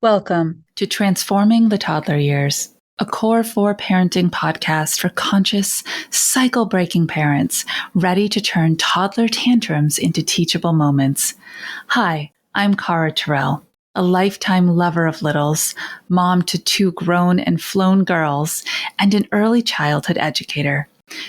Welcome to Transforming the Toddler Years, a Core 4 parenting podcast for conscious, cycle-breaking parents ready to turn toddler tantrums into teachable moments. Hi, I'm Cara Tyrrell, a lifetime lover of littles, mom to 2 grown and flown girls, and an early childhood educator.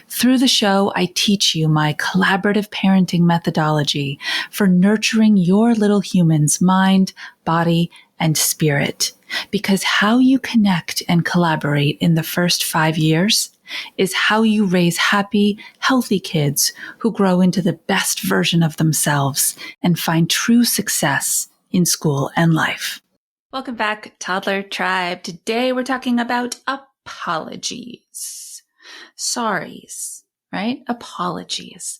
Through the show, I teach you my collaborative parenting methodology for nurturing your little human's mind, body, and spirit. Because how you connect and collaborate in the first 5 years is how you raise happy, healthy kids who grow into the best version of themselves and find true success in school and life. Welcome back, Toddler Tribe. Today we're talking about apologies. Sorries, right? Apologies.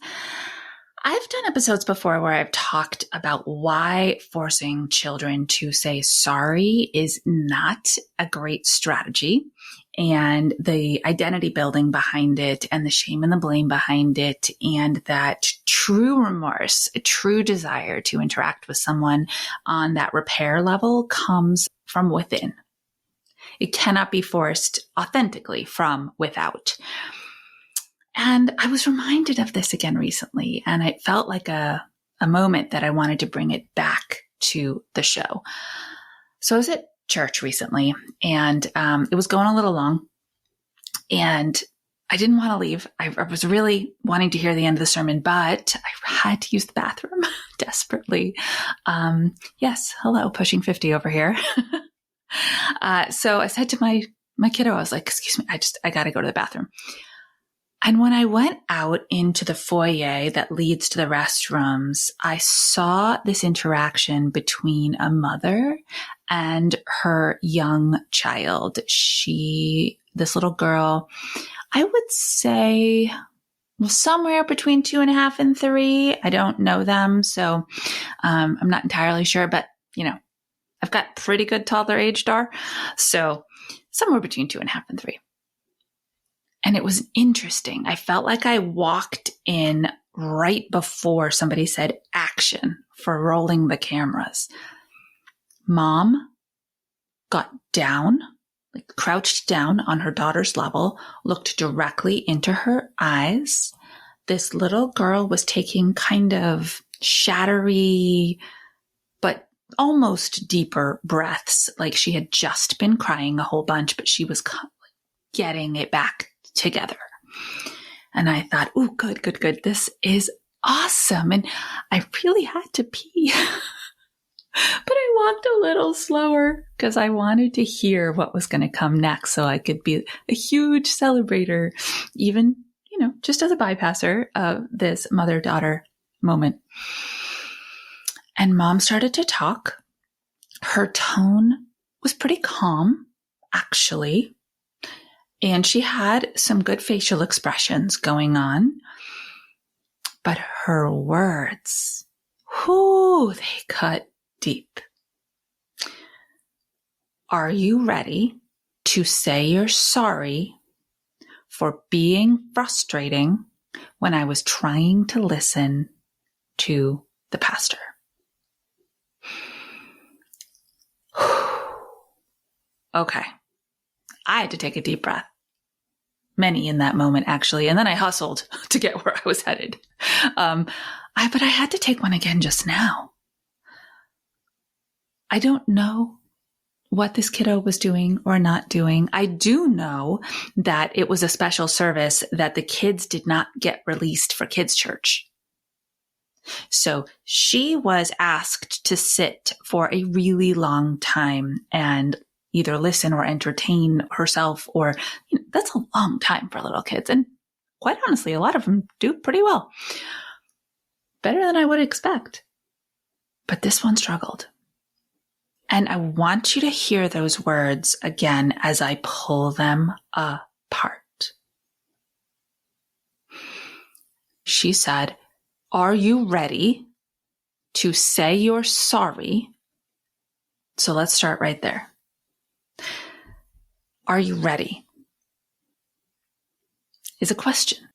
I've done episodes before where I've talked about why forcing children to say sorry is not a great strategy, and the identity building behind it and the shame and the blame behind it, and that true remorse, a true desire to interact with someone on that repair level comes from within. It cannot be forced authentically from without. And I was reminded of this again recently, and it felt like a moment that I wanted to bring it back to the show. So I was at church recently, and it was going a little long, and I didn't want to leave. I was really wanting to hear the end of the sermon, but I had to use the bathroom desperately. Yes, hello, pushing 50 over here. So I said to my kiddo, I was like, excuse me, I got to go to the bathroom. And when I went out into the foyer that leads to the restrooms, I saw this interaction between a mother and her young child. This little girl, I would say, was somewhere between 2.5 and 3. I don't know them, so I'm not entirely sure, but I've got pretty good toddler age star. So somewhere between 2.5 and 3. And it was interesting. I felt like I walked in right before somebody said action for rolling the cameras. Mom got down, like crouched down on her daughter's level, looked directly into her eyes. This little girl was taking kind of shattery, but almost deeper breaths, like she had just been crying a whole bunch, but she was getting it back together. And I thought, oh, good. This is awesome. And I really had to pee, but I walked a little slower because I wanted to hear what was going to come next so I could be a huge celebrator, even, just as a bypasser of this mother-daughter moment. And Mom started to talk. Her tone was pretty calm, actually. And she had some good facial expressions going on. But her words, they cut deep. Are you ready to say you're sorry for being frustrating when I was trying to listen to the pastor? Okay. I had to take a deep breath. Many in that moment, actually. And then I hustled to get where I was headed. But I had to take one again just now. I don't know what this kiddo was doing or not doing. I do know that it was a special service that the kids did not get released for kids' church. So she was asked to sit for a really long time and either listen or entertain herself, or that's a long time for little kids. And quite honestly, a lot of them do pretty well. Better than I would expect. But this one struggled. And I want you to hear those words again as I pull them apart. She said, "Are you ready to say you're sorry?" So let's start right there. Are you ready? Is a question.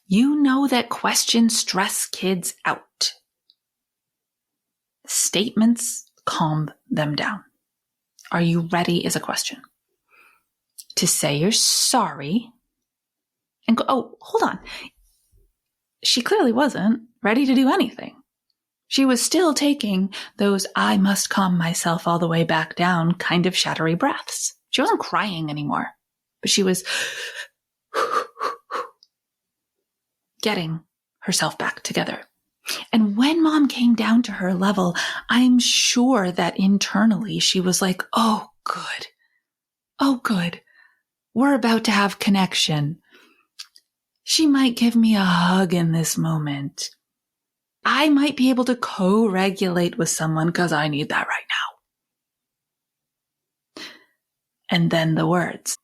You know that questions stress kids out. Statements calm them down. Are you ready is a question. To say you're sorry and go, oh, hold on. She clearly wasn't ready to do anything. She was still taking those I must calm myself all the way back down kind of shattery breaths. She wasn't crying anymore, but she was getting herself back together. And when mom came down to her level, I'm sure that internally she was like, oh, good. Oh, good. We're about to have connection. She might give me a hug in this moment. I might be able to co-regulate with someone because I need that right now. And then the words,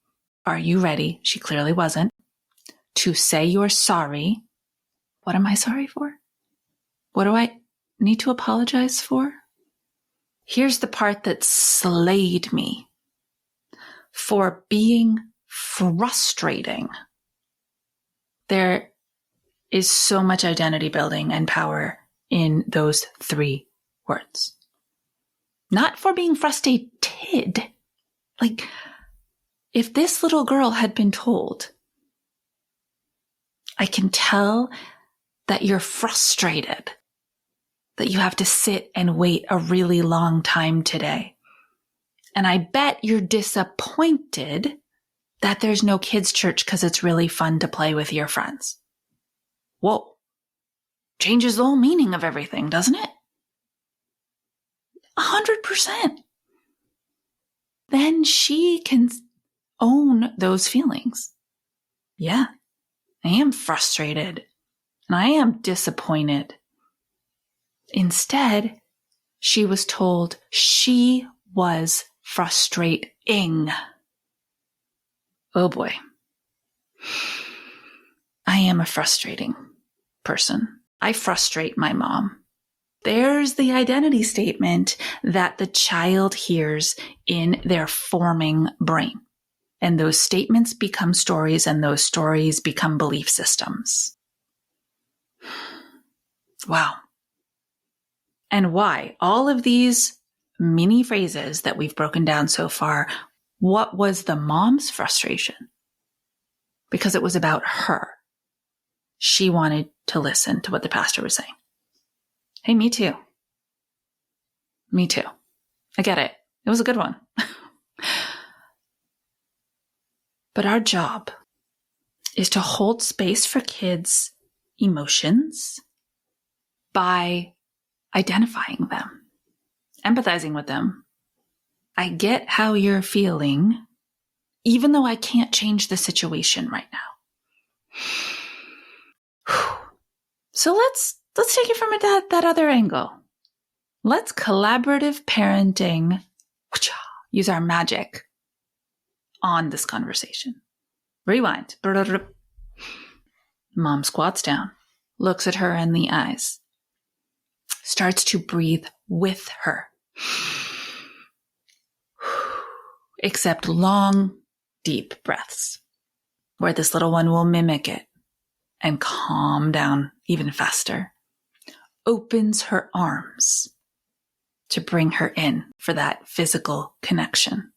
are you ready? She clearly wasn't. To say you're sorry. What am I sorry for? What do I need to apologize for? Here's the part that slayed me. For being frustrating. There is so much identity building and power in those 3 words. Not for being frustrated. Like, if this little girl had been told, I can tell that you're frustrated, that you have to sit and wait a really long time today. And I bet you're disappointed that there's no kids' church because it's really fun to play with your friends. Whoa. Changes the whole meaning of everything, doesn't it? 100%. Then she can own those feelings. Yeah, I am frustrated and I am disappointed. Instead, she was told she was frustrating. Oh boy. I am a frustrating person. I frustrate my mom. There's the identity statement that the child hears in their forming brain. And those statements become stories, and those stories become belief systems. Wow. And why? All of these mini phrases that we've broken down so far, what was the mom's frustration? Because it was about her. She wanted to listen to what the pastor was saying. Hey, me too. Me too. I get it. It was a good one. But our job is to hold space for kids' emotions by identifying them, empathizing with them. I get how you're feeling, even though I can't change the situation right now. So let's take it from that other angle. Let's collaborative parenting, use our magic on this conversation. Rewind. Mom squats down, looks at her in the eyes, starts to breathe with her. Accept long, deep breaths, where this little one will mimic it and calm down even faster. Opens her arms to bring her in for that physical connection.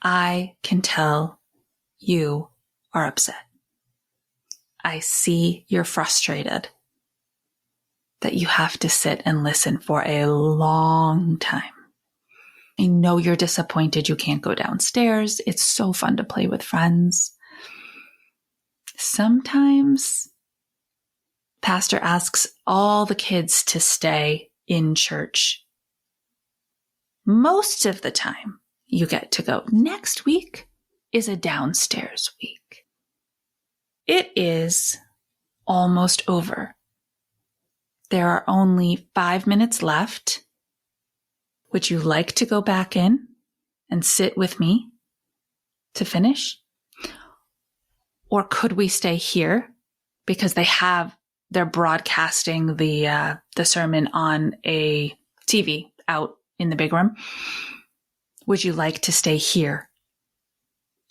I can tell you are upset. I see you're frustrated, that you have to sit and listen for a long time. I know you're disappointed you can't go downstairs. It's so fun to play with friends. Sometimes pastor asks all the kids to stay in church. Most of the time, you get to go. Next week is a downstairs week. It is almost over. There are only 5 minutes left. Would you like to go back in and sit with me to finish? Or could we stay here because they're broadcasting the sermon on a TV out in the big room? Would you like to stay here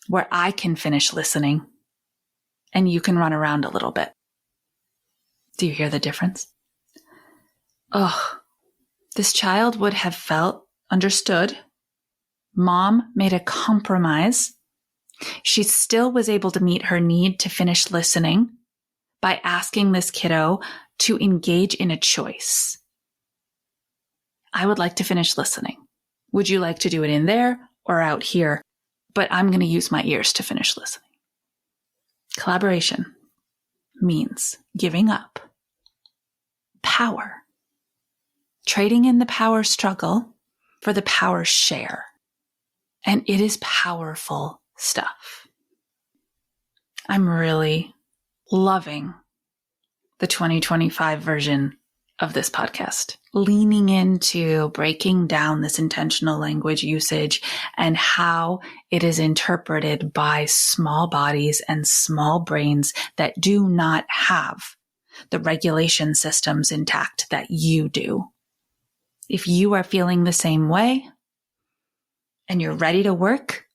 where I can finish listening and you can run around a little bit? Do you hear the difference? Oh, this child would have felt understood Mom made a compromise. She still was able to meet her need to finish listening by asking this kiddo to engage in a choice. I would like to finish listening. Would you like to do it in there or out here? But I'm going to use my ears to finish listening. Collaboration means giving up power, trading in the power struggle for the power share. And it is powerful stuff. I'm really loving the 2025 version of this podcast, leaning into breaking down this intentional language usage and how it is interpreted by small bodies and small brains that do not have the regulation systems intact that you do. If you are feeling the same way and you're ready to work,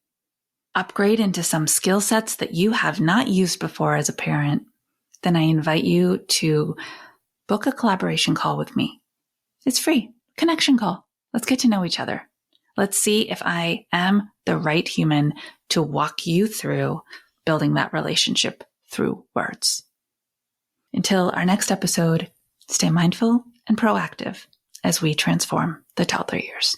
upgrade into some skill sets that you have not used before as a parent, then I invite you to book a collaboration call with me. It's free. Connection call. Let's get to know each other. Let's see if I am the right human to walk you through building that relationship through words. Until our next episode, stay mindful and proactive as we transform the toddler years.